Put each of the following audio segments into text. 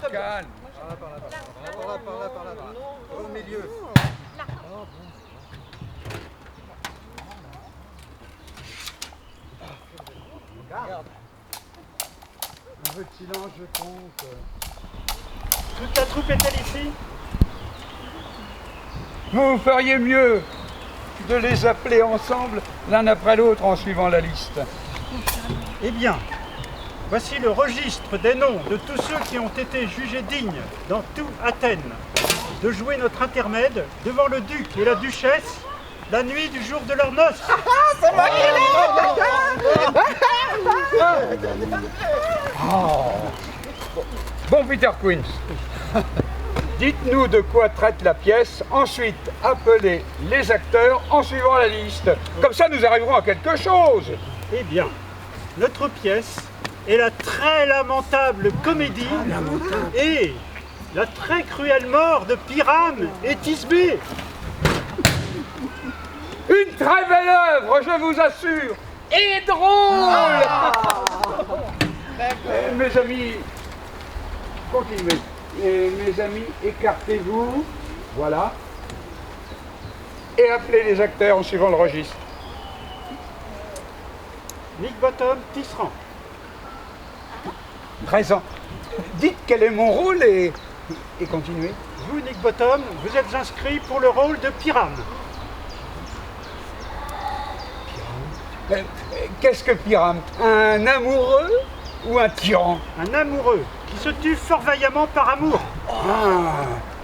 Calme. Par là. Au milieu. Regarde. Un peu de silence, je compte. Toute la troupe est-elle ici? Vous feriez mieux de les appeler ensemble, l'un après l'autre, en suivant la liste. Eh bien, voici le registre des noms de tous ceux qui ont été jugés dignes, dans tout Athènes, de jouer notre intermède devant le duc et la duchesse la nuit du jour de leur noces. C'est moi qui Bon, Peter Queens, dites-nous de quoi traite la pièce, ensuite appelez les acteurs en suivant la liste. Comme ça, nous arriverons à quelque chose. Eh bien, notre pièce est la très lamentable comédie et la très cruelle mort de Pyrame et Thisbé. Une très belle œuvre, je vous assure, et drôle. Mes amis, continuez. Mes amis, écartez-vous, voilà, et appelez les acteurs en suivant le registre. Nick Bottom, Tisserand. Présent. Dites quel est mon rôle et continuez. Vous, Nick Bottom, vous êtes inscrit pour le rôle de Pyrame. Qu'est-ce que Pyrame? Un amoureux ou un tyran? Un amoureux qui se tue fort vaillamment par amour. Ah,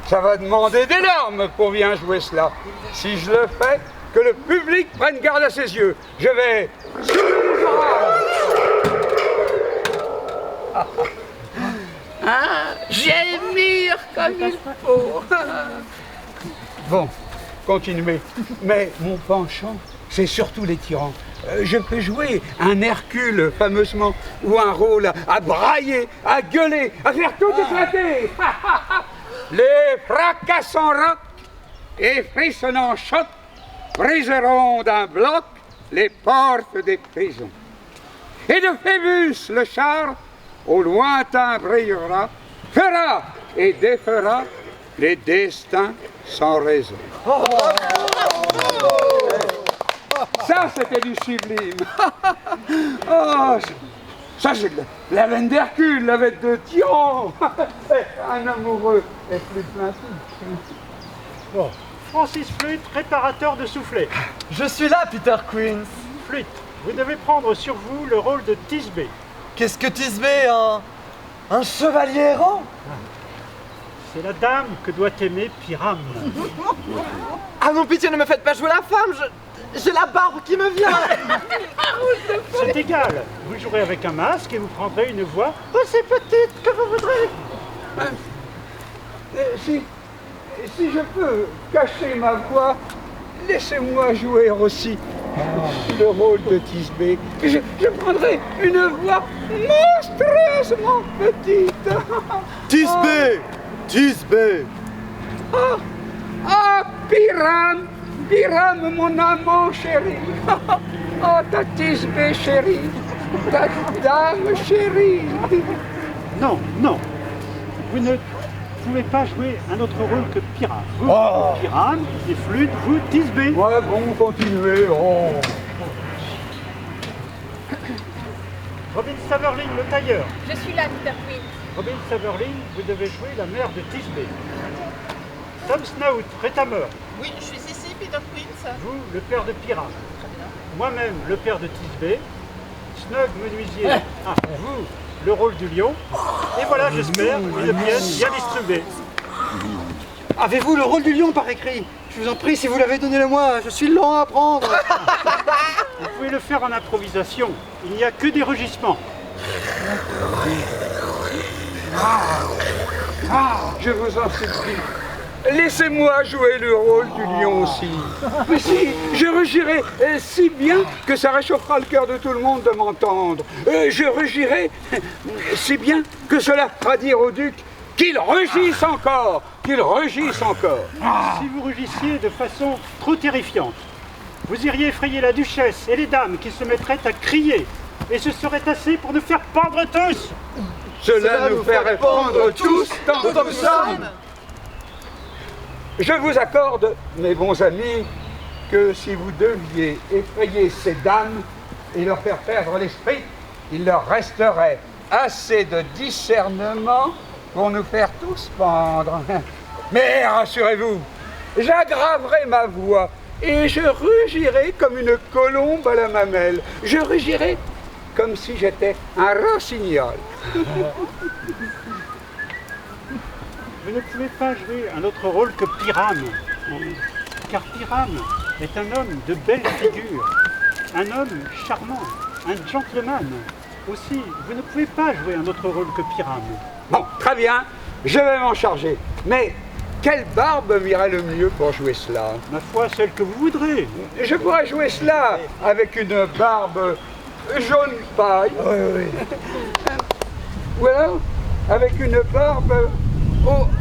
ça va demander des larmes pour bien jouer cela. Si je le fais, que le public prenne garde à ses yeux. Je vais... gémir comme il faut. Bon, continuez. Mais mon penchant, c'est surtout les tyrans. Je peux jouer un Hercule, fameusement, ou un rôle à brailler, à gueuler, à faire tout éclater. Les fracassants rocs et frissonnants chocs briseront d'un bloc les portes des prisons. Et de Phébus, le char, au lointain brillera, fera et défera les destins sans raison. Ça, c'était du sublime. Oh, ça, c'est la veine d'Hercule, la veine de tyran. Un amoureux est plus plaintif. Bon. Francis Flûte, réparateur de soufflets. Je suis là, Peter Queens. Flûte, vous devez prendre sur vous le rôle de Thisbé. Qu'est-ce que Thisbé, un chevalier errant? C'est la dame que doit aimer Pyrame. Ah non, pitié, ne me faites pas jouer la femme, j'ai la barbe qui me vient. C'est égal, vous jouerez avec un masque et vous prendrez une voix aussi petite que vous voudrez. Si je peux cacher ma voix, laissez-moi jouer aussi le rôle de Thisbé. Je prendrai une voix monstrueusement petite. Thisbé. Ah, Pyrame, mon amant chéri. Oh, ta Thisbé chérie, ta dame chérie. Non, vous ne pouvez pas jouer un autre rôle que Pyrame. Vous, Pyrame, et Flûte, vous, Thisbé. Ouais, bon, continuez. Oh. Robin Saverling, le tailleur. Je suis là, Peter Queen. Robin Saverling, vous devez jouer la mère de Thisbé. Tom Snout, rétameur. Oui, je suis ici, Peter Queens. Vous, le père de Pyrame. Moi-même, le père de Thisbé. Snug, menuisier. Ah, vous, le rôle du lion. Et voilà, j'espère, une pièce bien distribuée. Avez-vous le rôle du lion par écrit? Je vous en prie, si vous l'avez, donnez-le-moi, je suis lent à apprendre. Vous pouvez le faire en improvisation. Il n'y a que des rugissements. Je vous en supplie. Laissez-moi jouer le rôle du lion aussi. Mais si, je rugirai si bien que ça réchauffera le cœur de tout le monde de m'entendre. Je rugirai si bien que cela fera dire au duc qu'il rugisse encore, qu'il rugisse encore. Si vous rugissiez de façon trop terrifiante, vous iriez effrayer la duchesse et les dames qui se mettraient à crier. Et ce serait assez pour nous faire pendre tous. Cela nous fait répondre tous tant que nous sommes. Je vous accorde, mes bons amis, que si vous deviez effrayer ces dames et leur faire perdre l'esprit, il leur resterait assez de discernement pour nous faire tous pendre. Mais rassurez-vous, j'aggraverai ma voix et je rugirai comme une colombe à la mamelle. Je rugirai comme si j'étais un rossignol. Vous ne pouvez pas jouer un autre rôle que Pyrame, car Pyrame est un homme de belle figure, un homme charmant, un gentleman. Aussi, vous ne pouvez pas jouer un autre rôle que Pyrame. Bon, très bien, je vais m'en charger. Mais quelle barbe m'irait le mieux pour jouer cela? Ma foi, celle que vous voudrez. Je pourrais jouer cela avec une barbe jaune paille. Ou alors avec une barbe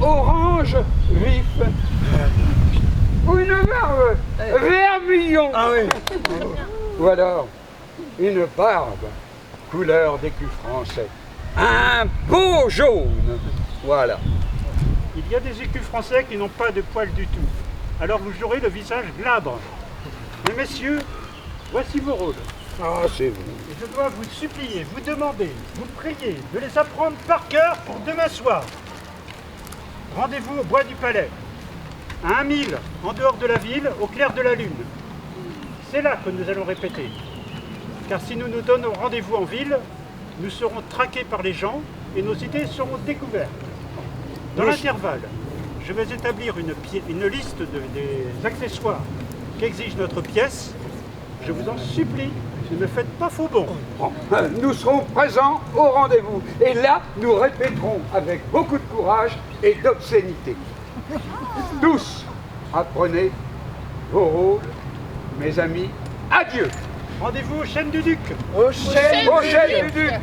orange vif. Ou une barbe vermillon. Ou alors une barbe couleur d'écu français. Un beau jaune. Voilà. Il y a des écus français qui n'ont pas de poils du tout. Alors vous jouerez le visage glabre. Mais messieurs, voici vos rôles. Ah, c'est vous. Et je dois vous supplier, vous demander, vous prier de les apprendre par cœur pour demain soir. Rendez-vous au bois du Palais, à 1 mille en dehors de la ville, au clair de la lune. C'est là que nous allons répéter. Car si nous nous donnons rendez-vous en ville, nous serons traqués par les gens et nos idées seront découvertes. Dans l'intervalle, je vais établir une liste des accessoires qu'exige notre pièce. Je vous en supplie, ne me faites pas faux bon. Nous serons présents au rendez-vous. Et là, nous répéterons avec beaucoup de courage et d'obscénité. Tous, apprenez vos rôles, mes amis. Adieu. Rendez-vous aux Chênes du Duc. Au chêne du Duc.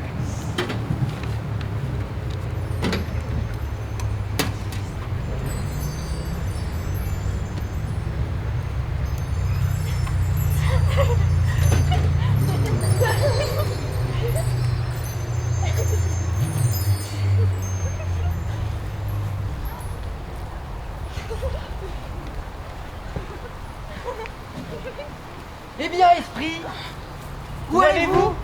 Eh bien, esprit, où allez-vous?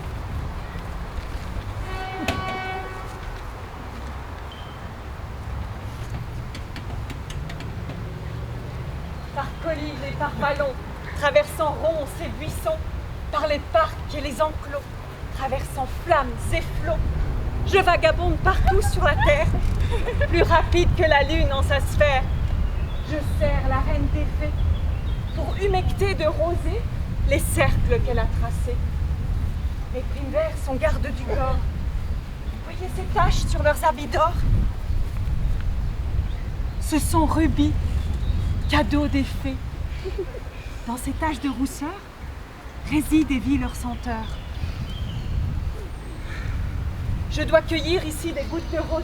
Par collines et par ballons, traversant ronces et buissons, par les parcs et les enclos, traversant flammes et flots, je vagabonde partout sur la terre, plus rapide que la lune en sa sphère. Je serre la reine des fées pour humecter de rosée les cercles qu'elle a tracés. Les primes verts sont gardes du corps. Voyez ces taches sur leurs habits d'or. Ce sont rubis, cadeaux des fées. Dans ces taches de rousseur réside et vit leur senteur. Je dois cueillir ici des gouttes de rosée.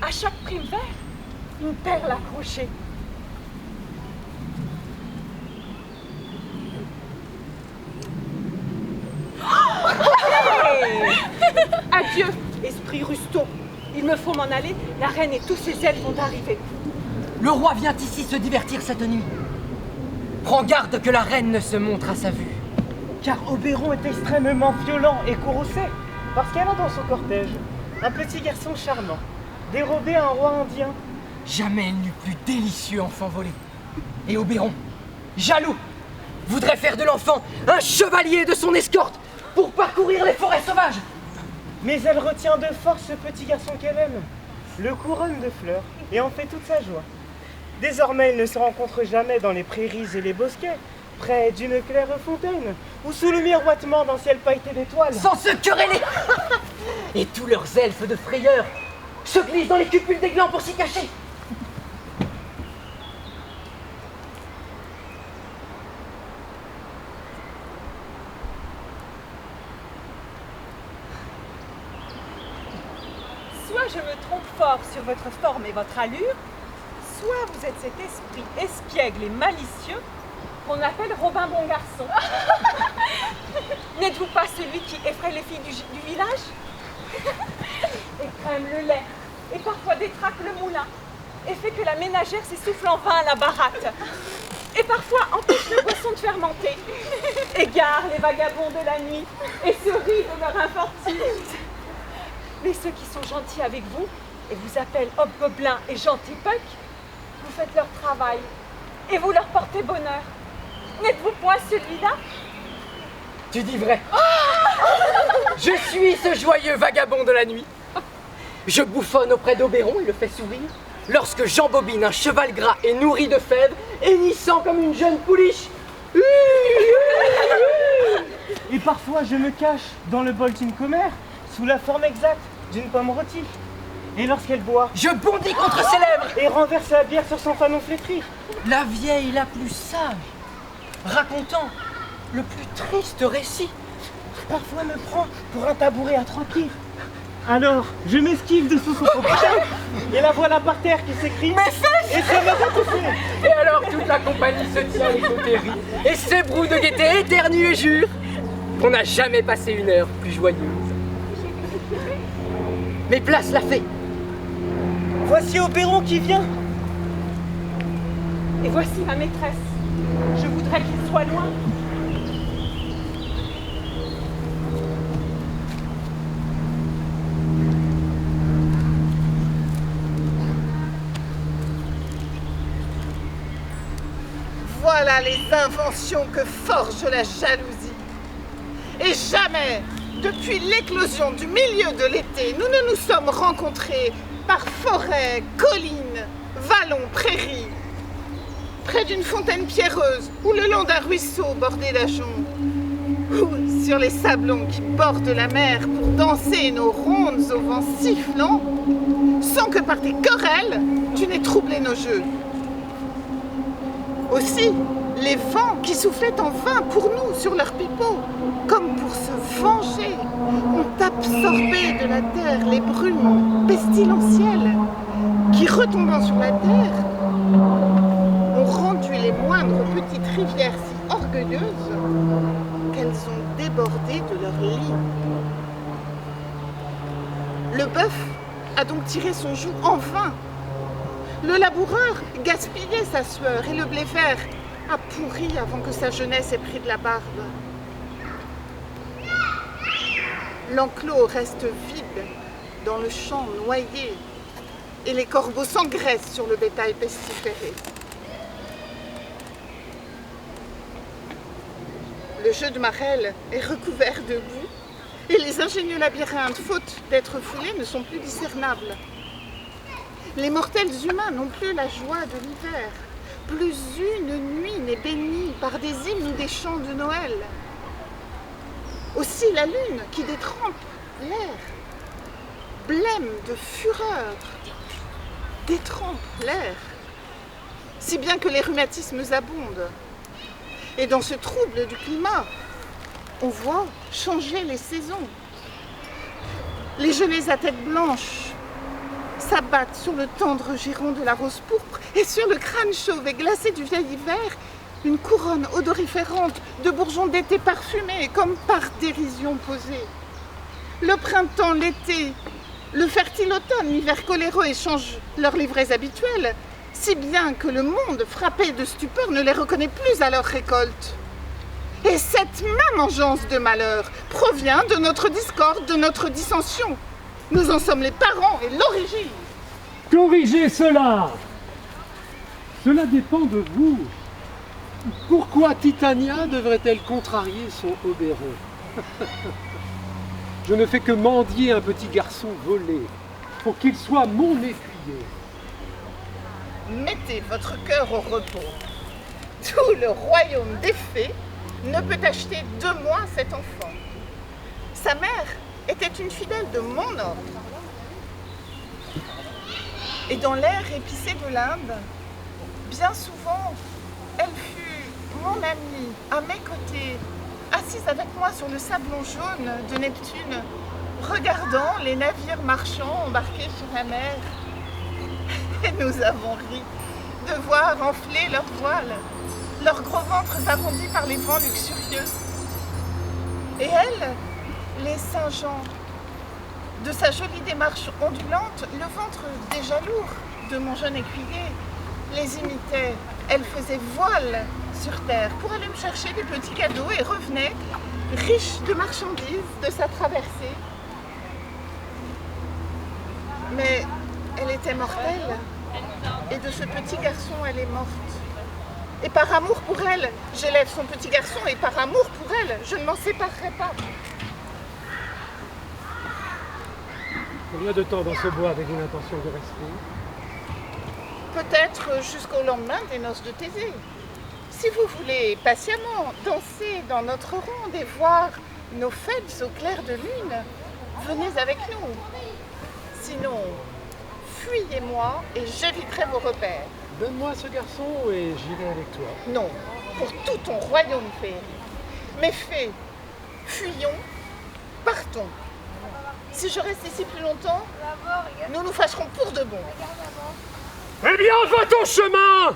À chaque prime vert, une perle accrochée. Hey! Adieu, esprit rusto. Il me faut m'en aller, la reine et tous ses elfes vont arriver. Le roi vient ici se divertir cette nuit. Prends garde que la reine ne se montre à sa vue. Car Oberon est extrêmement violent et courroucé, parce qu'elle a dans son cortège un petit garçon charmant, dérobé à un roi indien. Jamais il n'eut plus délicieux enfant volé. Et Oberon, jaloux, voudrait faire de l'enfant un chevalier de son escorte pour parcourir les forêts sauvages. Mais elle retient de force ce petit garçon qu'elle aime, le couronne de fleurs, et en fait toute sa joie. Désormais, ils ne se rencontrent jamais dans les prairies et les bosquets, près d'une claire fontaine, ou sous le miroitement d'un ciel pailleté d'étoiles. Sans se quereller. Et tous leurs elfes de frayeur se glissent dans les cupules des glands pour s'y cacher. Soit je me trompe fort sur votre forme et votre allure, soit vous êtes cet esprit espiègle et malicieux qu'on appelle Robin Bon Garçon. N'êtes-vous pas celui qui effraie les filles du village? Et crème le lait, et parfois détraque le moulin, et fait que la ménagère s'essouffle en vain à la baratte, et parfois empêche le boisson de fermenter, égare les vagabonds de la nuit, et se rit de leur infortune. Mais ceux qui sont gentils avec vous, et vous appellent hobgoblin et gentil puck, vous faites leur travail, et vous leur portez bonheur. N'êtes-vous point celui-là? Tu dis vrai. Je suis ce joyeux vagabond de la nuit. Je bouffonne auprès d'Oberon, il le fait sourire, lorsque j'embobine un cheval gras et nourri de fèves, hennissant comme une jeune pouliche. Et parfois, je me cache dans le bol d'une commère, sous la forme exacte d'une pomme rôtie. Et lorsqu'elle boit, Je bondis contre ses lèvres. et renverse la bière sur son fanon flétri. La vieille la plus sage, racontant le plus triste récit. Parfois me prend pour un tabouret à 3 pieds. Alors, je m'esquive dessous son popotin, et la voilà par terre qui s'écrie. Mes fesses! Et se met à tousser. Et alors toute la compagnie se tient les côtés rit et s'ébroue de gaieté, éternue et jure qu'on n'a jamais passé une heure plus joyeuse. Mais place la fée. Voici Oberon qui vient. Et voici ma maîtresse. Je voudrais qu'il soit loin. Voilà les inventions que forge la jalousie. Et jamais, depuis l'éclosion du milieu de l'été, nous ne nous sommes rencontrés par forêts, collines, vallons, prairies, près d'une fontaine pierreuse ou le long d'un ruisseau bordé d'ajoncs, ou sur les sablons qui bordent la mer pour danser nos rondes au vent sifflant, sans que par tes querelles, tu n'aies troublé nos jeux. Aussi, les vents qui soufflaient en vain pour nous sur leurs pipeaux, comme pour se venger, ont absorbé de la terre les brumes pestilentielles qui, retombant sur la terre, ont rendu les moindres petites rivières si orgueilleuses qu'elles ont débordé de leur lit. Le bœuf a donc tiré son joug en vain. Le laboureur gaspillait sa sueur et le blé vert a pourri avant que sa jeunesse ait pris de la barbe. L'enclos reste vide dans le champ noyé et les corbeaux s'engraissent sur le bétail pestiféré. Le jeu de marelle est recouvert de boue et les ingénieux labyrinthes, faute d'être foulés, ne sont plus discernables. Les mortels humains n'ont plus la joie de l'hiver. Plus une nuit n'est bénie par des hymnes ou des chants de Noël. Aussi la lune qui détrempe l'air, blême de fureur, détrempe l'air, si bien que les rhumatismes abondent. Et dans ce trouble du climat, on voit changer les saisons. Les genêts à tête blanche s'abattent sur le tendre giron de la rose pourpre et sur le crâne chauve et glacé du vieil hiver, une couronne odoriférante de bourgeons d'été parfumés comme par dérision posée. Le printemps, l'été, le fertile automne, l'hiver coléreux échangent leurs livrées habituelles, si bien que le monde, frappé de stupeur, ne les reconnaît plus à leur récolte. Et cette même engeance de malheur provient de notre discorde, de notre dissension. Nous en sommes les parents et l'origine. Corrigez cela! Cela dépend de vous. Pourquoi Titania devrait-elle contrarier son Oberon? Je ne fais que mendier un petit garçon volé pour qu'il soit mon écuyer. Mettez votre cœur au repos. Tout le royaume des fées ne peut acheter de moi cet enfant. Sa mère était une fidèle de mon ordre. Et dans l'air épicé de l'Inde, bien souvent, elle fut mon amie, à mes côtés, assise avec moi sur le sablon jaune de Neptune, regardant les navires marchands embarqués sur la mer. Et nous avons ri de voir enfler leurs voiles, leurs gros ventres arrondis par les vents luxurieux. Et elle, les seins Jean, de sa jolie démarche ondulante, le ventre déjà lourd de mon jeune écuyer, les imitait. Elle faisait voile sur terre pour aller me chercher des petits cadeaux et revenait riche de marchandises de sa traversée. Mais elle était mortelle, et de ce petit garçon, elle est morte. Et par amour pour elle, j'élève son petit garçon, et par amour pour elle, je ne m'en séparerai pas. Combien de temps dans ce bois avec une intention de rester? Peut-être jusqu'au lendemain des noces de Thésée. Si vous voulez patiemment danser dans notre ronde et voir nos fêtes au clair de lune, venez avec nous. Sinon, fuyez-moi et j'éviterai vos repères. Donne-moi ce garçon et j'irai avec toi. Non, pour tout ton royaume féerique. Mes fées, fuyons, partons. Si je reste ici plus longtemps, nous nous fâcherons pour de bon. Eh bien, va ton chemin!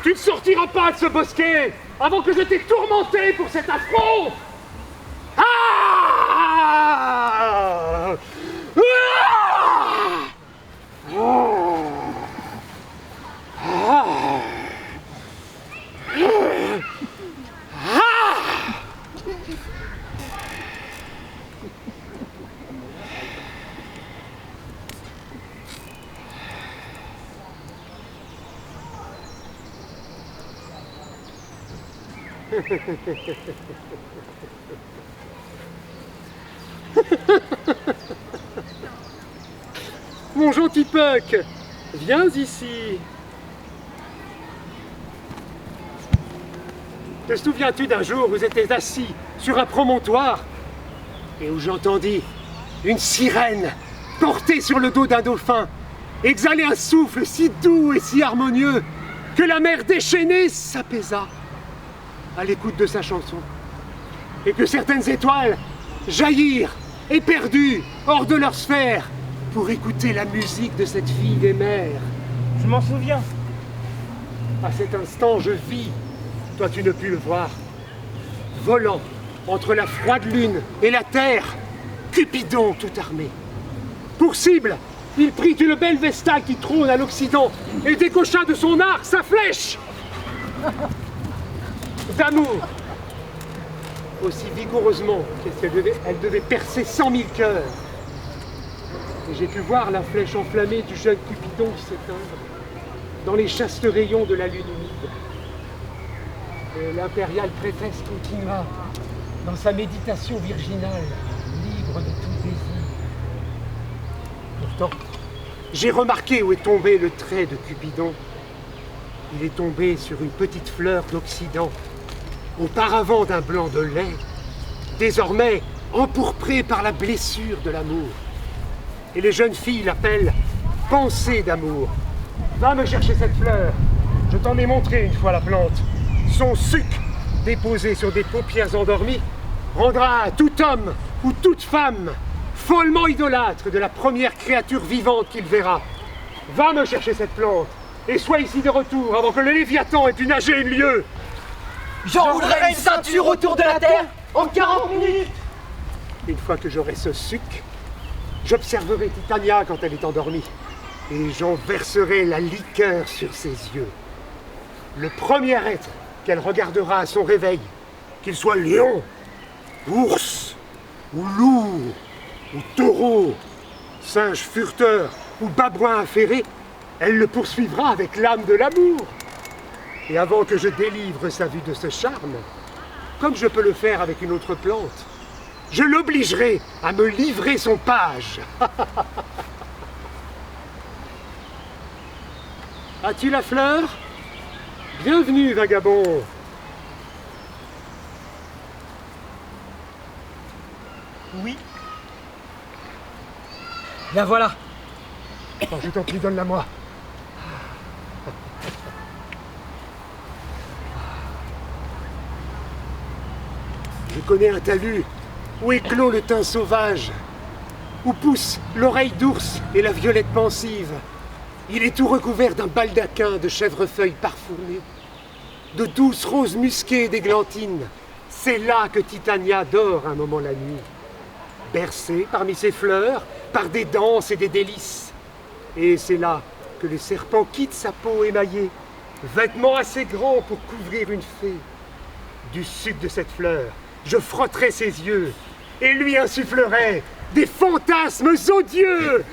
Tu ne sortiras pas de ce bosquet avant que je t'ai tourmenté pour cet affront! Ah! Ah! Ah! Mon gentil Puck, viens ici. Te souviens-tu d'un jour où vous étiez assis sur un promontoire et où j'entendis une sirène portée sur le dos d'un dauphin exhaler un souffle si doux et si harmonieux que la mer déchaînée s'apaisa à l'écoute de sa chanson, et que certaines étoiles jaillirent éperdues hors de leur sphère pour écouter la musique de cette fille des mers. Je m'en souviens. À cet instant, je vis, toi tu ne pus le voir, volant entre la froide lune et la terre, Cupidon tout armé. Pour cible, il prit une belle Vestale qui trône à l'Occident et décocha de son arc sa flèche d'amour, aussi vigoureusement qu'elle devait percer 100 000 cœurs. Et j'ai pu voir la flèche enflammée du jeune Cupidon s'éteindre dans les chastes rayons de la lune humide. Et l'impériale prêtresse continua dans sa méditation virginale, libre de tout désir. Pourtant, j'ai remarqué où est tombé le trait de Cupidon. Il est tombé sur une petite fleur d'Occident, auparavant d'un blanc de lait, désormais empourpré par la blessure de l'amour. Et les jeunes filles l'appellent pensée d'amour. Va me chercher cette fleur. Je t'en ai montré une fois la plante. Son suc, déposé sur des paupières endormies, rendra à tout homme ou toute femme follement idolâtre de la première créature vivante qu'il verra. Va me chercher cette plante et sois ici de retour avant que le Léviathan ait pu nager une lieue. J'enroulerai une ceinture autour de la terre en 40 minutes. Une fois que j'aurai ce suc, j'observerai Titania quand elle est endormie et j'en verserai la liqueur sur ses yeux. Le premier être qu'elle regardera à son réveil, qu'il soit lion, ours, ou loup, ou taureau, singe furteur ou babouin affairé, elle le poursuivra avec l'âme de l'amour. Et avant que je délivre sa vue de ce charme, comme je peux le faire avec une autre plante, je l'obligerai à me livrer son page. As-tu la fleur? Bienvenue, vagabond. Oui. La voilà. Oh, je t'en prie, donne-la moi. Je connais un talus où éclot le thym sauvage, où pousse l'oreille d'ours et la violette pensive. Il est tout recouvert d'un baldaquin de chèvrefeuilles parfumées. de douces roses musquées et d'églantines. C'est là que Titania dort un moment la nuit, bercée parmi ces fleurs par des danses et des délices. Et c'est là que le serpent quitte sa peau émaillée, vêtement assez grand pour couvrir une fée. Du suc de cette fleur, je frotterai ses yeux et lui insufflerai des fantasmes odieux.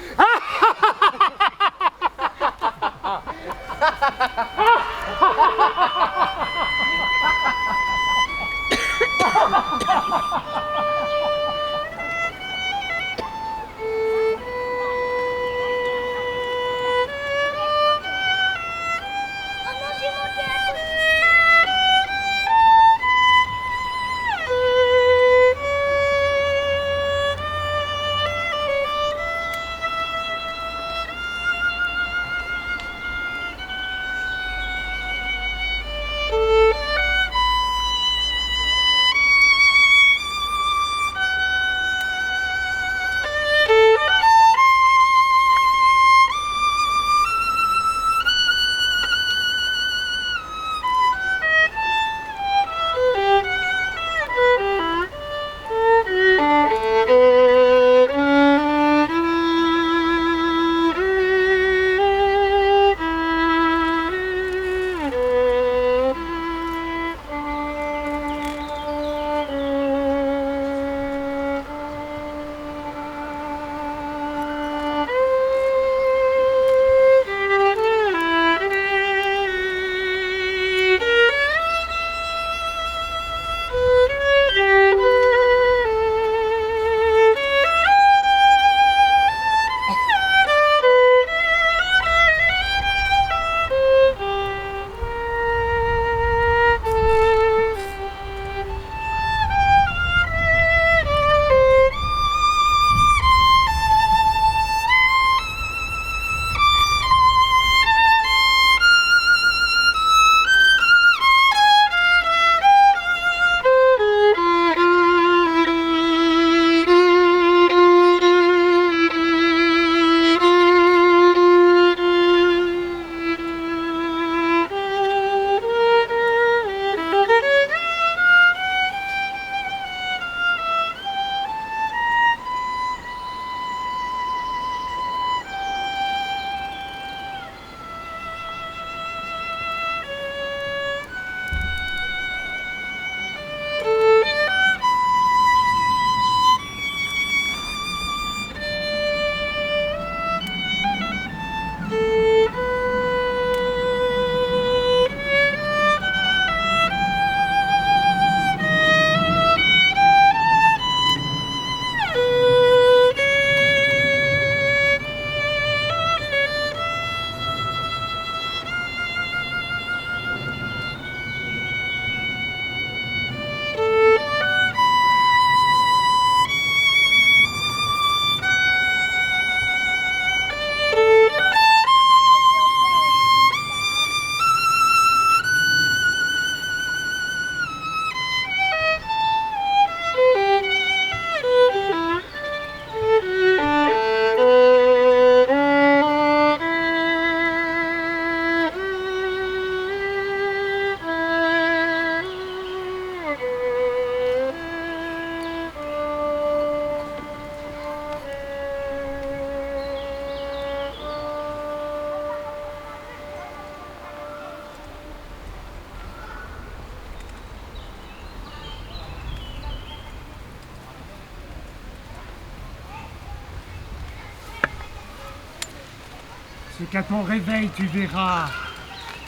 C'est qu'à ton réveil tu verras,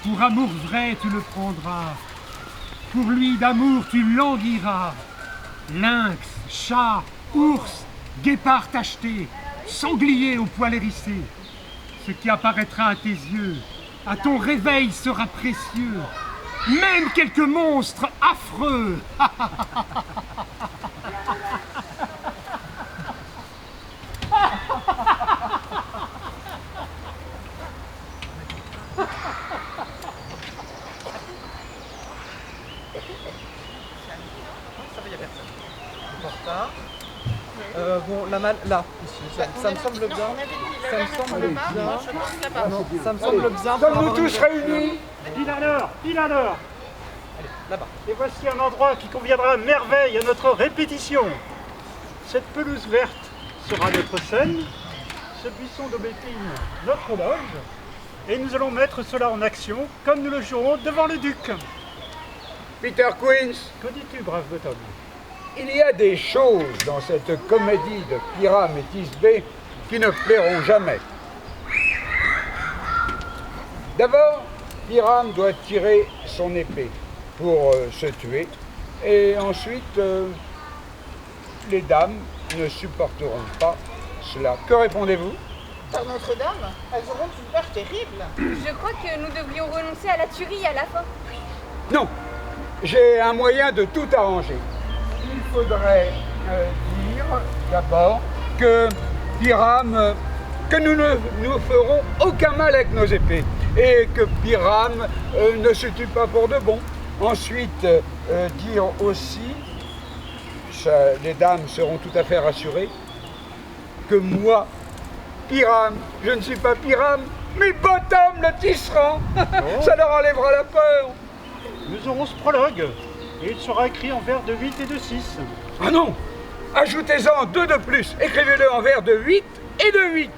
pour amour vrai tu le prendras, pour lui d'amour tu languiras. Lynx, chat, ours, guépard tacheté, sanglier au poil hérissé, ce qui apparaîtra à tes yeux, à ton réveil sera précieux, même quelques monstres affreux. Bon, la malle, là, ici, ça me semble bien. Ça me semble bien. Ça me semble bien. Sommes-nous tous réunis? Il alors, là-bas. Et voici un endroit qui conviendra à merveille à notre répétition. Cette pelouse verte sera notre scène, ce buisson d'aubépine notre loge, et nous allons mettre cela en action comme nous le jouerons devant le duc. Peter Queens, Que dis-tu, brave Bottom? il y a des choses dans cette comédie de Pyram et Thisbé qui ne plairont jamais. D'abord, Pyram doit tirer son épée pour se tuer, et ensuite, les dames ne supporteront pas cela. Que répondez-vous? Par Notre-Dame, elles auront une peur terrible. Je crois que nous devrions renoncer à la tuerie à la fin. Non, j'ai un moyen de tout arranger. Il faudrait dire d'abord que Pyram, que nous ne ferons aucun mal avec nos épées et que Pyram ne se tue pas pour de bon. Ensuite, dire aussi, les dames seront tout à fait rassurées, que moi, Pyram, je ne suis pas Pyram, mais Bottom le tisserand. Ça leur enlèvera la peur. Nous aurons ce prologue, et il sera écrit en vers de 8 et de 6. Ah non, ajoutez-en 2 de plus. Écrivez-le en vers de 8 et de 8.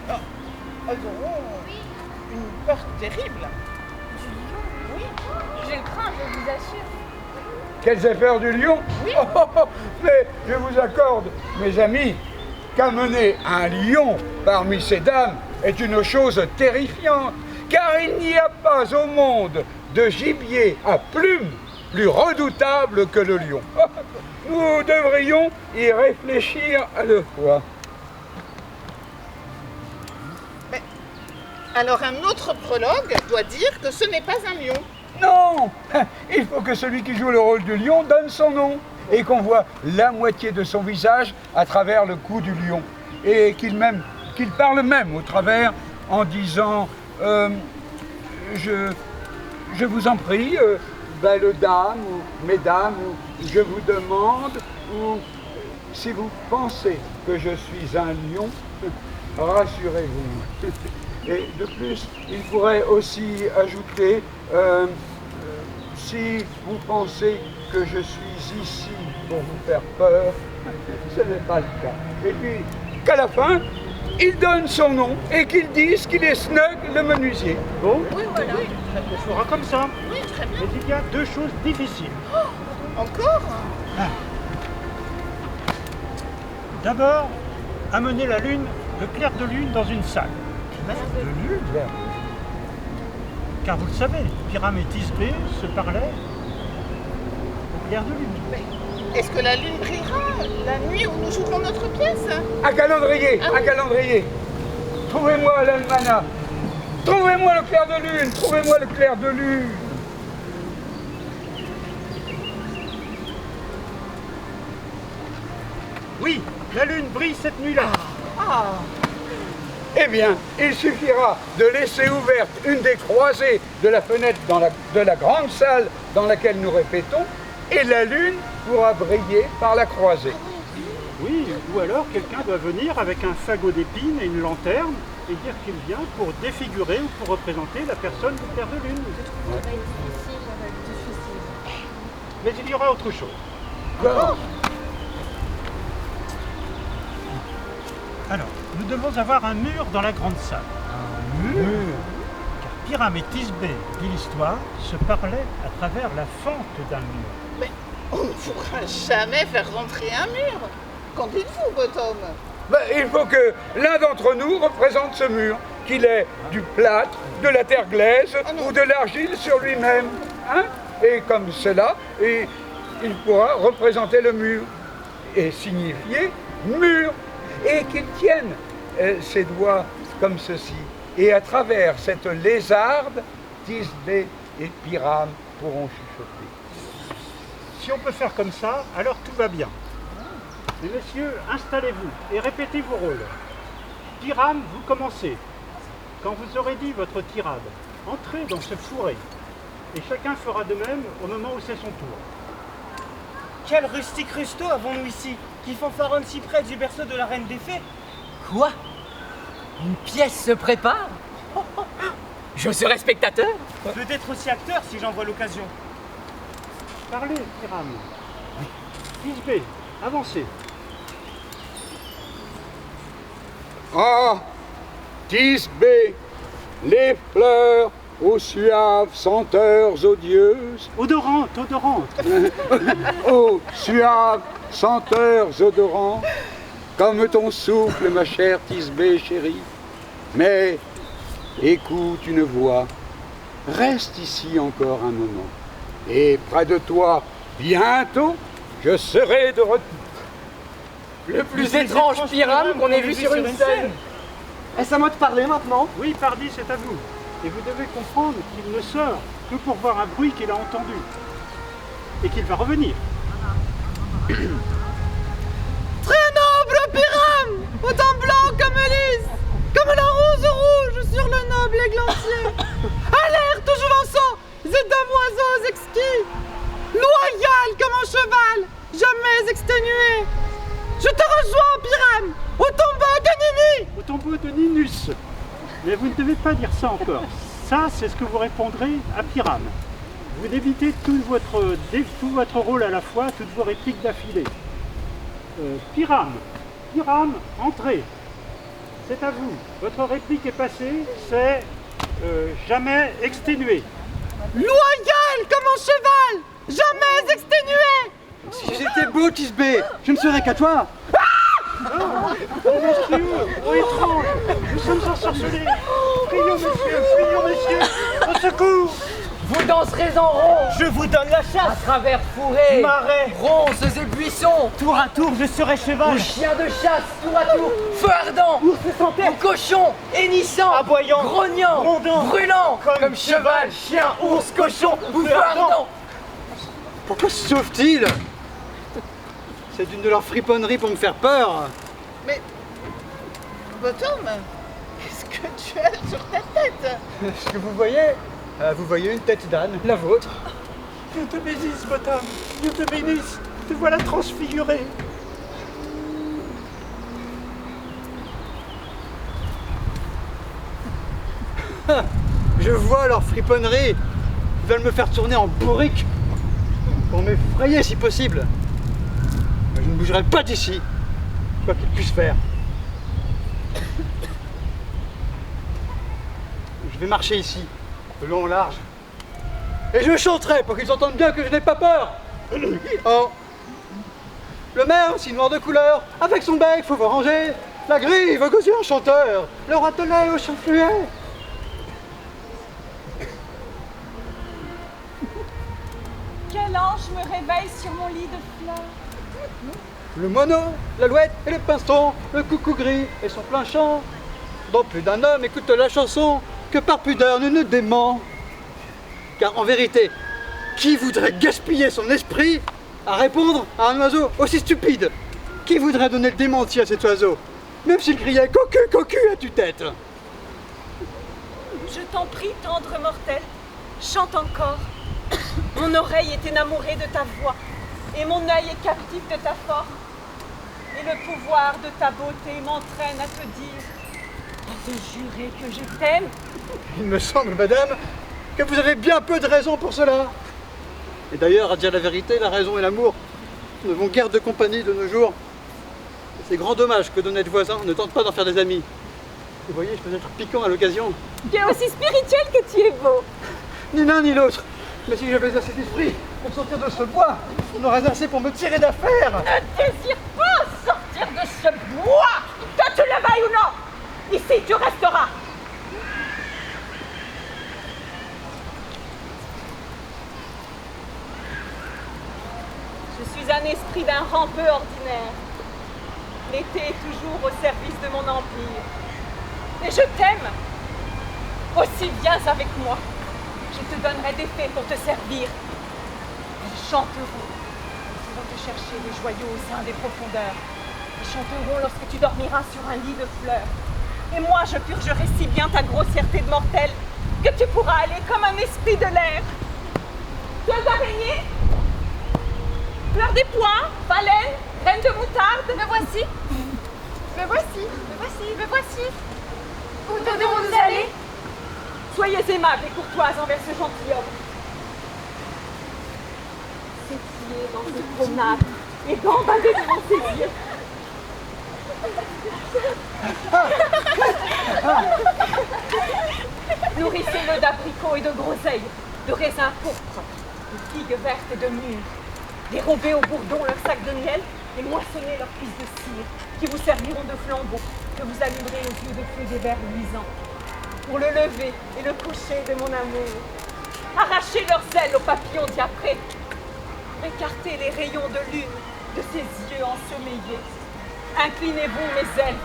Elles auront une peur terrible. Oui, je le crains, je vous assure. Qu'elles aient peur du lion? Oui. Mais je vous accorde, mes amis, qu'amener un lion parmi ces dames est une chose terrifiante, car il n'y a pas au monde de gibier à plumes plus redoutable que le lion. Nous devrions y réfléchir à deux fois. Mais, alors un autre prologue doit dire que ce n'est pas un lion. Non, il faut que celui qui joue le rôle du lion donne son nom et qu'on voit la moitié de son visage à travers le cou du lion et qu'il parle même au travers en disant je vous en prie, belles dames ou mesdames, ou je vous demande, ou si vous pensez que je suis un lion, rassurez-vous. Et de plus, il pourrait aussi ajouter, si vous pensez que je suis ici pour vous faire peur, ce n'est pas le cas. Et puis, qu'à la fin, il donne son nom et qu'il dise qu'il est Snug le menuisier. Bon, Oui, voilà. on fera comme ça. Oui, très bien. Mais il y a 2 choses difficiles. Encore? D'abord, amener la lune, le clair de lune dans une salle. De lune. Car vous le savez, Pyram et Thisbé se parlaient au clair de lune. Est-ce que la lune brillera la nuit où nous jouerons notre pièce? Un calendrier, Ah oui. un calendrier. Trouvez-moi l'almanach. Trouvez-moi le clair de lune. Trouvez-moi le clair de lune. Oui, la lune brille cette nuit-là. Eh bien, il suffira de laisser ouverte une des croisées de la fenêtre de la grande salle dans laquelle nous répétons, et la lune pourra briller par la croisée. Oui, ou alors quelqu'un doit venir avec un fagot d'épines et une lanterne et dire qu'il vient pour défigurer ou pour représenter la personne du clair de lune. Mais il y aura autre chose. D'accord. Alors, nous devons avoir un mur dans la grande salle. Mur. Car Pyram et Thisbé, dit l'histoire, se parlaient à travers la fente d'un mur. Mais on ne pourra jamais faire rentrer un mur. Qu'en dites-vous, Bottom? Ben, il faut que l'un d'entre nous représente ce mur, qu'il ait du plâtre, de la terre glaise ou de l'argile sur lui-même. Hein? Et comme cela, il pourra représenter le mur et signifier mur. Et qu'il tienne ses doigts comme ceci. Et à travers cette lézarde, Thisbé et Pyram pourront chuchoter. Si on peut faire comme ça, alors tout va bien. Mais messieurs, installez-vous et répétez vos rôles. Pyram, vous commencez. Quand vous aurez dit votre tirade, entrez dans ce fourré. Et chacun fera de même au moment où c'est son tour. Quel rustique rusto avons-nous ici, qui fanfaronne si près du berceau de la reine des fées? Quoi? Une pièce se prépare? Je serai spectateur. Peut-être aussi acteur si j'en vois l'occasion. Parlez, Piram. Tisbé, avancez. Ah, Tisbé, les fleurs aux suaves senteurs odieuses. Odorantes, odorantes. Aux suaves senteurs odorantes, comme ton souffle, ma chère Tisbé chérie. Mais écoute une voix, reste ici encore un moment. Et près de toi, bientôt, je serai de retour. Le plus étrange Piram qu'on ait vu sur une scène. Est-ce à moi de parler maintenant? Oui, pardi, c'est à vous. Et vous devez comprendre qu'il ne sort que pour voir un bruit qu'il a entendu. Et qu'il va revenir. Très noble Piram, au teint blanc comme Élise, comme la rose rouge sur le noble églantier, alerte jouvençant et damoiseaux exquis, loyal comme un cheval, jamais exténué. Je te rejoins, Piram, au tombeau de Nini. Au tombeau de Ninus. Mais vous ne devez pas dire ça encore. Ça, c'est ce que vous répondrez à Piram. Vous débitez tout votre rôle à la fois, toutes vos répliques d'affilée. Piram, entrez. C'est à vous. Votre réplique est passée, c'est jamais exténué. Loyal comme un cheval, jamais exténué. Si j'étais beau, Tisbé, je ne serais qu'à toi. Oh, monstrueux, oh étrange, nous sommes ensorcelés. Fuyons, messieurs, au secours. Vous danserez en rond. Je vous donne la À chasse. travers fourrés, Marais. ronces et buissons. Tour à tour, je serai Aux cheval. chiens de chasse, tour à tour, feu ardent. Ours sans tête. Aux cochons, hennissant, Aboyant. grognant, Grondant. brûlant. Comme cheval, chien, ours, cochon ou feu ardent. Pourquoi se sauve-t-il? C'est d'une de leurs friponneries pour me faire peur. Mais, Bottom, qu'est-ce que tu as sur ta tête? Ce que vous voyez une tête d'âne, la vôtre. Dieu te bénisse, Bottom, Dieu te bénisse, te voilà transfiguré. Je vois leur friponnerie. Ils veulent me faire tourner en bourrique pour m'effrayer si possible. Mais je ne bougerai pas d'ici, quoi qu'ils puissent faire. Je vais marcher ici, de long en large. Et je chanterai pour qu'ils entendent bien que je n'ai pas peur. Oh. Le maire, aussi noir de couleur, avec son bec, faut voir ranger. La grille, veut causer un chanteur. Le râtelet au chant fluet. Quel ange me réveille sur mon lit de fleurs. Le mono, l'alouette et le pinceau, le coucou gris et son plein chant. Dont plus d'un homme écoute la chanson que par pudeur nous ne dément. Car en vérité, qui voudrait gaspiller son esprit à répondre à un oiseau aussi stupide? Qui voudrait donner le démenti à cet oiseau, même s'il criait cocu, cocu à tue-tête? Je t'en prie, tendre mortel, chante encore. Mon oreille est énamourée de ta voix, et mon œil est captif de ta force. Et le pouvoir de ta beauté m'entraîne à te dire, à te jurer que je t'aime. Il me semble, madame, que vous avez bien peu de raison pour cela. Et d'ailleurs, à dire la vérité, la raison et l'amour ne vont guère de compagnie de nos jours. C'est grand dommage que d'honnêtes voisins ne tentent pas d'en faire des amis. Vous voyez, je peux être piquant à l'occasion. Tu es aussi spirituel que tu es beau. Ni l'un ni l'autre. Mais si j'avais assez d'esprit pour sortir de ce bois, on aurait assez pour me tirer d'affaire. Ne désire pas sortir de ce bois, que tu le veuilles ou non. Ici, tu resteras. Je suis un esprit d'un rang peu ordinaire. L'été est toujours au service de mon empire. Et je t'aime. Aussi viens avec moi. Je te donnerai des fées pour te servir. Ils chanteront. Ils iront te chercher les joyaux au sein des profondeurs. Ils chanteront lorsque tu dormiras sur un lit de fleurs. Et moi, je purgerai si bien ta grossièreté de mortel que tu pourras aller comme un esprit de l'air. Fleurs d'araignée, fleurs des pois, baleines, graines de moutarde. Me voici. Me voici. Me voici. Me voici. Où devons-nous aller? Soyez aimables et courtoises envers ce gentilhomme. Ses pieds dans ses promenades et gambadez devant ses yeux. Nourrissez-le d'abricots et de groseilles, de raisins pourpres, de figues vertes et de mûres. Dérobez au bourdon leur sac de miel et moissonnez leurs cuisses de cire, qui vous serviront de flambeaux, que vous allumerez aux yeux de feu des vers luisants. Pour le lever et le coucher de mon amour, arrachez leurs ailes aux papillons diaprés. Écartez les rayons de lune de ses yeux ensommeillés. Inclinez-vous, mes ailes,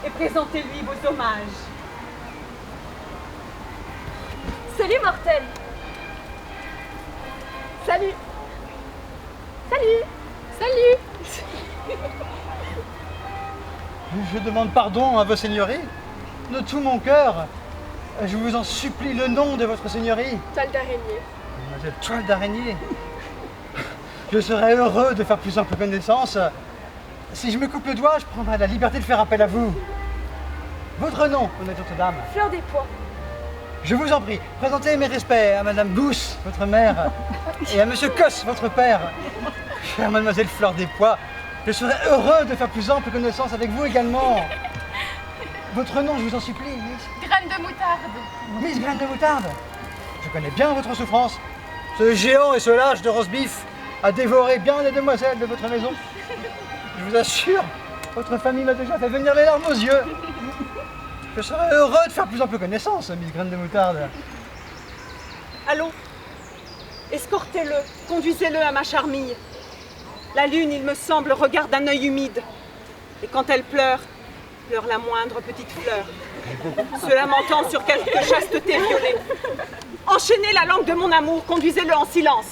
et présentez-lui vos hommages. Salut, mortel. Salut. Salut. Salut. Je demande pardon à vos seigneuries. De tout mon cœur, je vous en supplie le nom de votre seigneurie. Toile d'araignée. Mademoiselle Toile d'araignée. Je serais heureux de faire plus ample connaissance. Si je me coupe le doigt, je prendrai la liberté de faire appel à vous. Votre nom, honnête dame? Fleur des Pois. Je vous en prie, présentez mes respects à Madame Bousse, votre mère, et à Monsieur Cosse, votre père. Chère Mademoiselle Fleur des Pois, je serais heureux de faire plus ample connaissance avec vous également. Votre nom, je vous en supplie, Miss. Graine de moutarde. Miss Graine de moutarde. Je connais bien votre souffrance. Ce géant et ce lâche de roast beef a dévoré bien les demoiselles de votre maison. Je vous assure, votre famille m'a déjà fait venir les larmes aux yeux. Je serais heureux de faire plus ample connaissance, Miss Graine de moutarde. Allons, escortez-le, conduisez-le à ma charmille. La lune, il me semble, regarde d'un œil humide. Et quand elle pleure, pleure la moindre petite fleur, se lamentant sur quelque chasteté violée. Enchaînez la langue de mon amour, conduisez-le en silence.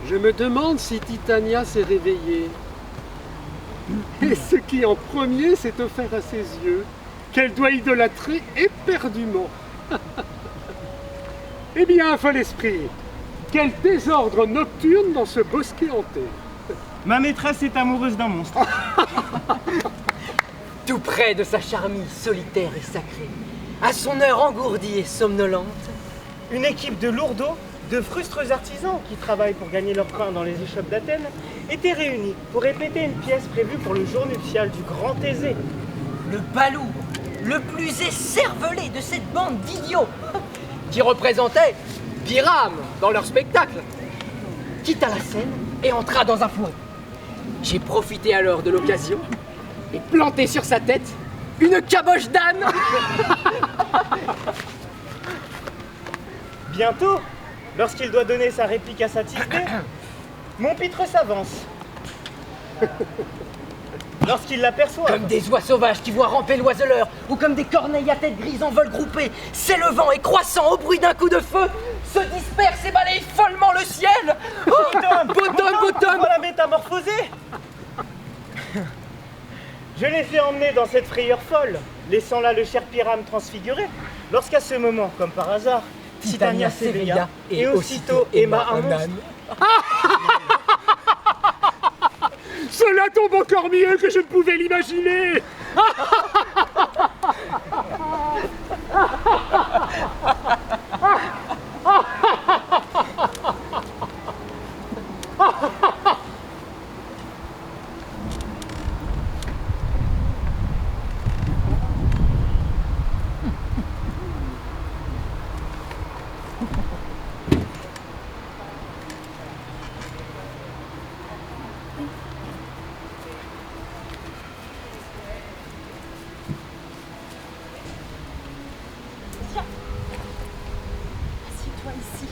Je me demande si Titania s'est réveillée. Et ce qui en premier s'est offert à ses yeux, qu'elle doit idolâtrer éperdument. Eh bien, fol esprit, quel désordre nocturne dans ce bosquet hanté. Ma maîtresse est amoureuse d'un monstre. Tout près de sa charmille solitaire et sacrée, à son heure engourdie et somnolente, Une équipe de lourdeaux, de frustres artisans qui travaillent pour gagner leur pain dans les échoppes d'Athènes, était réunie pour répéter une pièce prévue pour le jour nuptial du grand Thésée. le balou le plus écervelé de cette bande d'idiots qui représentait Biram dans leur spectacle, quitta la scène et entra dans un fourreau. J'ai profité alors de l'occasion et planté sur sa tête une caboche d'âne. Bientôt, lorsqu'il doit donner sa réplique à Satisfait, mon pitre s'avance. Lorsqu'il l'aperçoit, Comme des oies sauvages qui voient ramper l'oiseleur, ou comme des corneilles à tête grise en vol groupé, s'élevant et croissant au bruit d'un coup de feu, se dispersent et balayent follement le ciel. Oh, Bottom la métamorphosée. Je l'ai fait emmener dans cette frayeur folle, laissant là le cher Piram transfiguré, lorsqu'à ce moment, comme par hasard, Titania s'éveilla et aussitôt aima un monstre. Cela tombe encore mieux que je ne pouvais l'imaginer. Assieds-toi ici.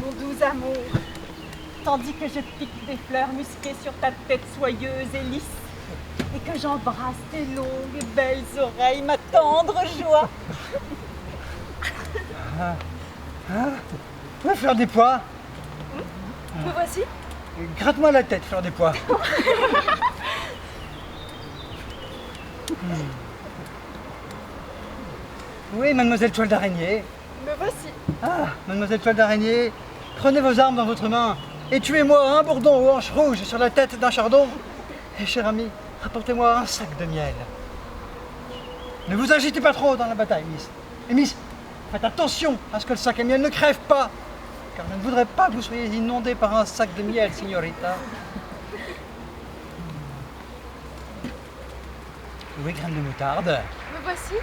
Mon doux amour, tandis que je pique des fleurs musquées sur ta tête soyeuse et lisse, et que j'embrasse tes longues et belles oreilles, ma tendre joie. Ouais, Fleur des Pois. Me voici. Gratte-moi la tête, Fleur des Pois. Oui, mademoiselle Toile d'Araignée. Me voici. Ah, mademoiselle Toile d'Araignée, prenez vos armes dans votre main et tuez-moi un bourdon aux hanches rouges sur la tête d'un chardon. Et cher ami, rapportez-moi un sac de miel. Ne vous agitez pas trop dans la bataille, Miss. Et Miss, faites attention à ce que le sac à miel ne crève pas, car je ne voudrais pas que vous soyez inondé par un sac de miel, signorita. Oui, graine de moutarde. Me voici.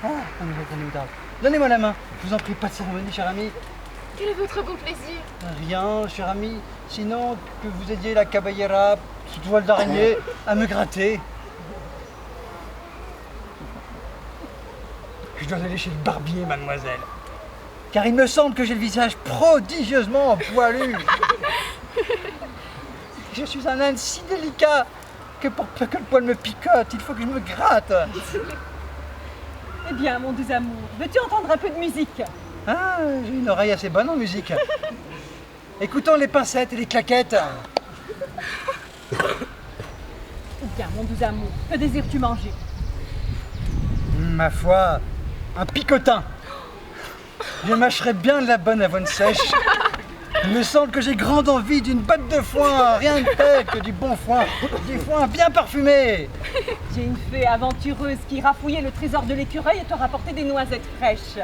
Ah, un nouveau graine de moutarde. Donnez-moi la main. Je vous en prie, pas de cérémonie, cher ami. Quel est votre bon plaisir? Rien, cher ami, sinon que vous aidiez la caballera sous toile d'araignée à me gratter. Je dois aller chez le barbier, mademoiselle. Car il me semble que j'ai le visage prodigieusement poilu. Je suis un âne si délicat que pour peu que le poil me picote, il faut que je me gratte. Eh bien, mon doux amour, veux-tu entendre un peu de musique? Ah, j'ai une oreille assez bonne en musique. Écoutons les pincettes et les claquettes. Eh bien, mon doux amour, que désires-tu manger? Ma foi, un picotin. Je mâcherais bien de la bonne avoine sèche. Il me semble que j'ai grande envie d'une botte de foin, rien de tel que du bon foin, du foin bien parfumé. J'ai une fée aventureuse qui ira fouiller le trésor de l'écureuil et te rapporter des noisettes fraîches.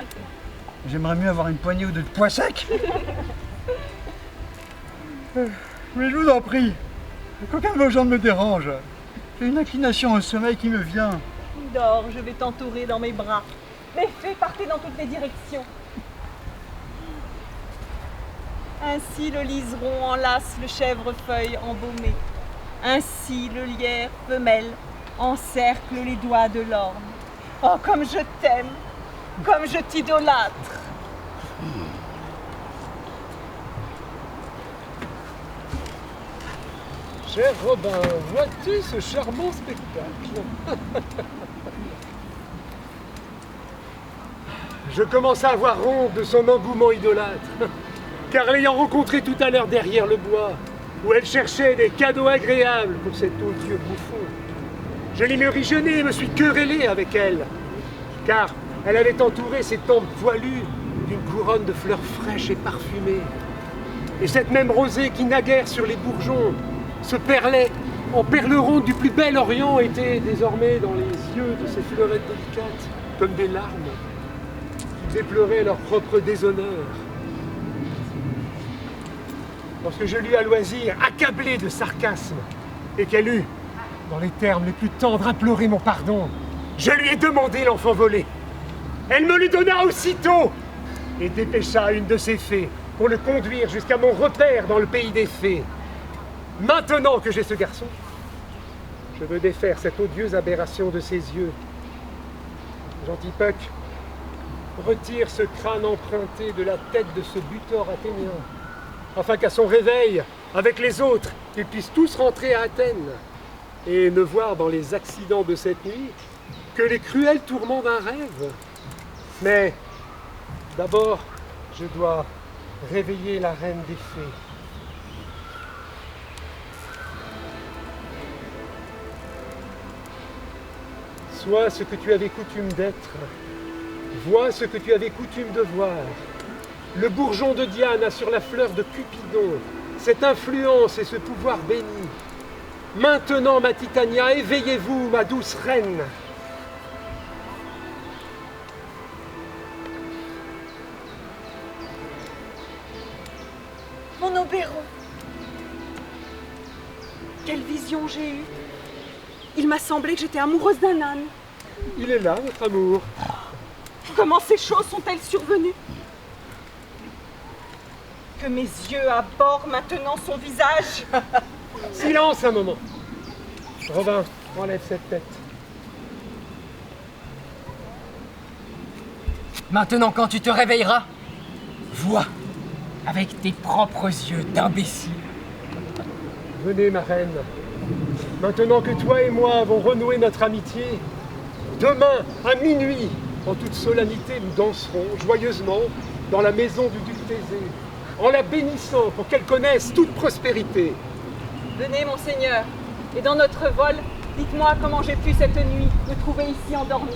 J'aimerais mieux avoir une poignée ou deux de pois secs. Mais je vous en prie, qu'aucun de vos gens ne me dérange. J'ai une inclination au sommeil qui me vient. Dors, je vais t'entourer dans mes bras. Les fées partaient dans toutes les directions. Ainsi le liseron enlace le chèvrefeuille embaumé. Ainsi le lierre femelle encercle les doigts de l'orme. Oh, comme je t'aime, comme je t'idolâtre. Cher Robin, vois-tu ce charmant spectacle? Je commence à avoir honte de son engouement idolâtre, car l'ayant rencontré tout à l'heure derrière le bois, où elle cherchait des cadeaux agréables pour cet odieux bouffon, je l'ai mérigenée et me suis querellé avec elle, car elle avait entouré ses tempes poilues d'une couronne de fleurs fraîches et parfumées. Et cette même rosée qui naguère sur les bourgeons se perlait en perles rondes du plus bel Orient était désormais dans les yeux de ces fleurettes délicates comme des larmes qui faisaient pleurer leur propre déshonneur. Lorsque je l'eus à loisir accablé de sarcasme et qu'elle eut, dans les termes les plus tendres, implorer mon pardon. Je lui ai demandé l'enfant volé. Elle me le donna aussitôt et dépêcha une de ses fées pour le conduire jusqu'à mon repère dans le pays des fées. Maintenant que j'ai ce garçon, je veux défaire cette odieuse aberration de ses yeux. Gentil Puck, retire ce crâne emprunté de la tête de ce butor athénien, afin qu'à son réveil, avec les autres, ils puissent tous rentrer à Athènes et ne voir dans les accidents de cette nuit que les cruels tourments d'un rêve. Mais d'abord, je dois réveiller la reine des fées. Sois ce que tu avais coutume d'être, vois ce que tu avais coutume de voir. Le bourgeon de Diane a sur la fleur de Cupidon cette influence et ce pouvoir béni. Maintenant, ma Titania, éveillez-vous, ma douce reine. Mon Oberon, quelle vision j'ai eue. Il m'a semblé que j'étais amoureuse d'un âne. Il est là, notre amour. Comment ces choses sont-elles survenues? Que mes yeux abhorrent maintenant son visage. Silence un moment. Robin, enlève cette tête. Maintenant, quand tu te réveilleras, vois avec tes propres yeux d'imbécile. Venez, ma reine. Maintenant que toi et moi avons renoué notre amitié, demain, à minuit, en toute solennité, nous danserons joyeusement dans la maison du duc Thésée, en la bénissant pour qu'elle connaisse toute prospérité. Venez, monseigneur, et dans notre vol, dites-moi comment j'ai pu cette nuit me trouver ici endormi,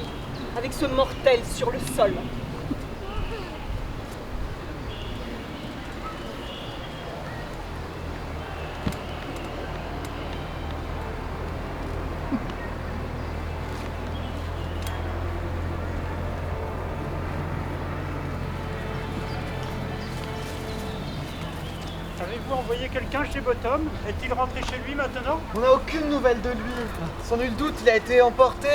avec ce mortel sur le sol. Avez-vous envoyé quelqu'un chez Bottom? Est-il rentré chez lui maintenant? On n'a aucune nouvelle de lui. Sans nul doute, il a été emporté.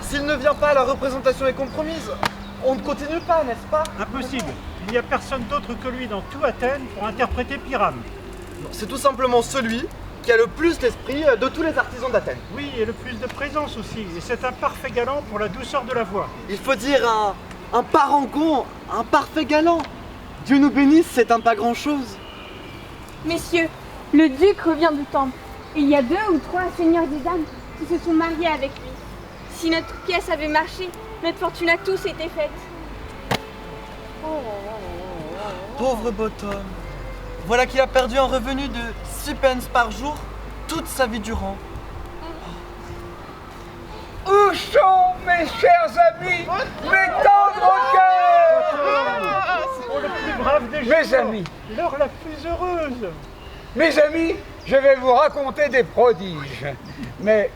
S'il ne vient pas, la représentation est compromise. On ne continue pas, n'est-ce pas? Impossible. Il n'y a personne d'autre que lui dans tout Athènes pour interpréter Pyrame. C'est tout simplement celui qui a le plus l'esprit de tous les artisans d'Athènes. Oui, et le plus de présence aussi. Et c'est un parfait galant pour la douceur de la voix. Il faut dire un parangon, un parfait galant. Dieu nous bénisse, c'est un pas grand-chose. Messieurs, le duc revient du temple. Il y a 2 ou 3 seigneurs des dames qui se sont mariés avec lui. Si notre pièce avait marché, notre fortune à tous était faite. Pauvre Bottom. Voilà qu'il a perdu un revenu de 6 pence par jour toute sa vie durant. Où sont mes chers amis, mes tendres cœurs? Pour le plus brave des Mes jours, amis, l'heure la plus heureuse. mes amis, je vais vous raconter des prodiges. Mais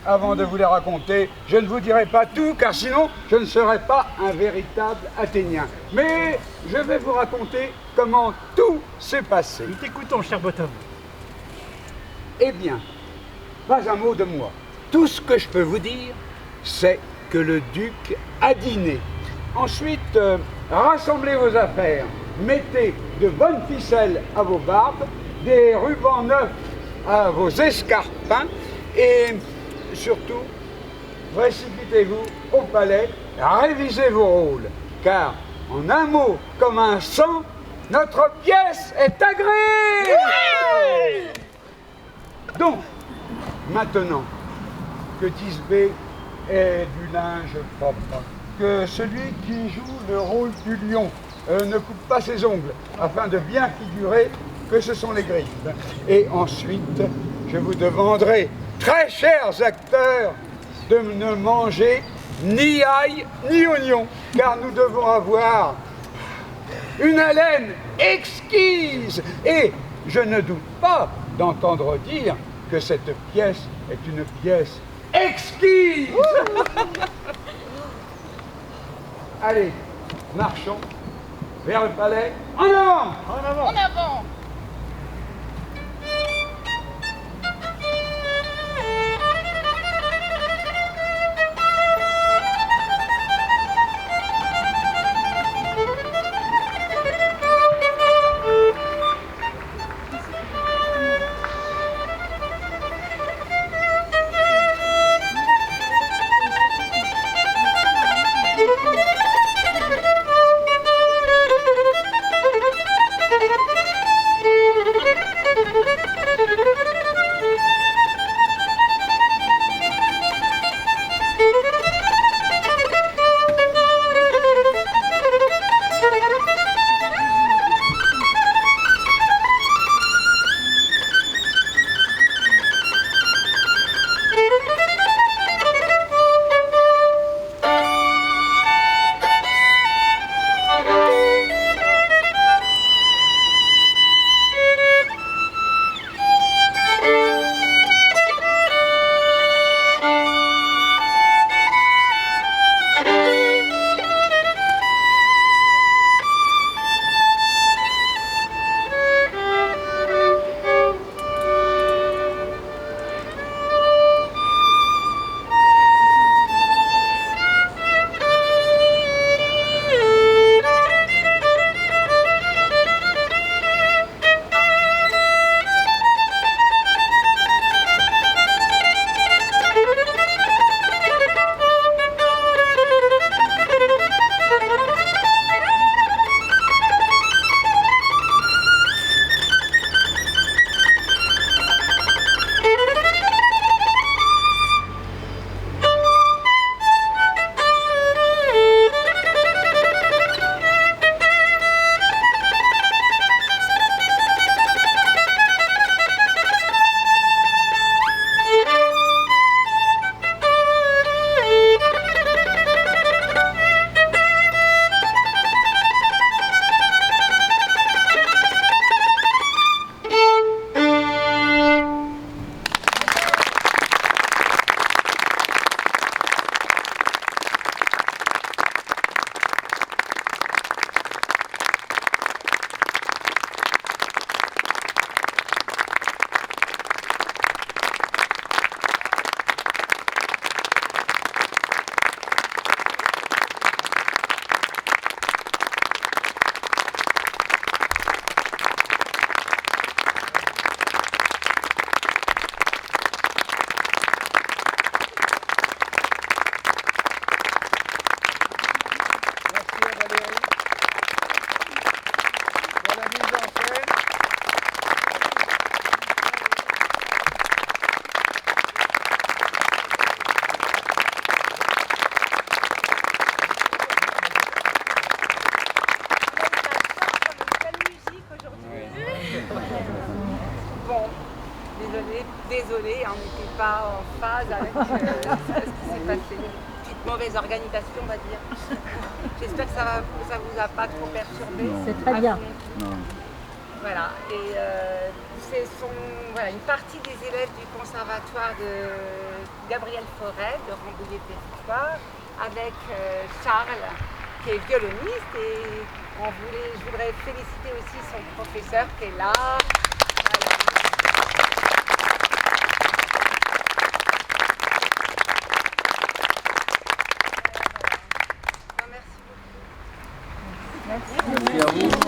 avant de vous les raconter, je ne vous dirai pas tout, car sinon je ne serai pas un véritable Athénien. Mais je vais vous raconter comment tout s'est passé. Nous t'écoutons, cher Bottom. Eh bien, pas un mot de moi. Tout ce que je peux vous dire, c'est que le duc a dîné. Ensuite, rassemblez vos affaires, mettez de bonnes ficelles à vos barbes, des rubans neufs à vos escarpins et surtout, précipitez-vous au palais, révisez vos rôles, car en un mot comme un cent, notre pièce est agréée. Ouais. Donc, maintenant que Thisbé est du linge propre, que celui qui joue le rôle du lion ne coupe pas ses ongles, afin de bien figurer que ce sont les griffes. Et ensuite, je vous demanderai, très chers acteurs, de ne manger ni ail ni oignon, car nous devons avoir une haleine exquise. Et je ne doute pas d'entendre dire que cette pièce est une pièce exquise. Allez, marchons vers le palais. En avant! En avant! En avant! Bon, désolé, on n'était pas en phase avec ce qui s'est passé. Une petite mauvaise organisation, on va dire. J'espère que ça vous a pas trop perturbé. C'est très bien. Voilà, et une partie des élèves du conservatoire de Gabriel Fauré, de Rambouillet-Territoire, avec Charles, qui est violoniste, et je voudrais féliciter aussi son professeur qui est là. Voilà. Merci beaucoup. Merci à vous.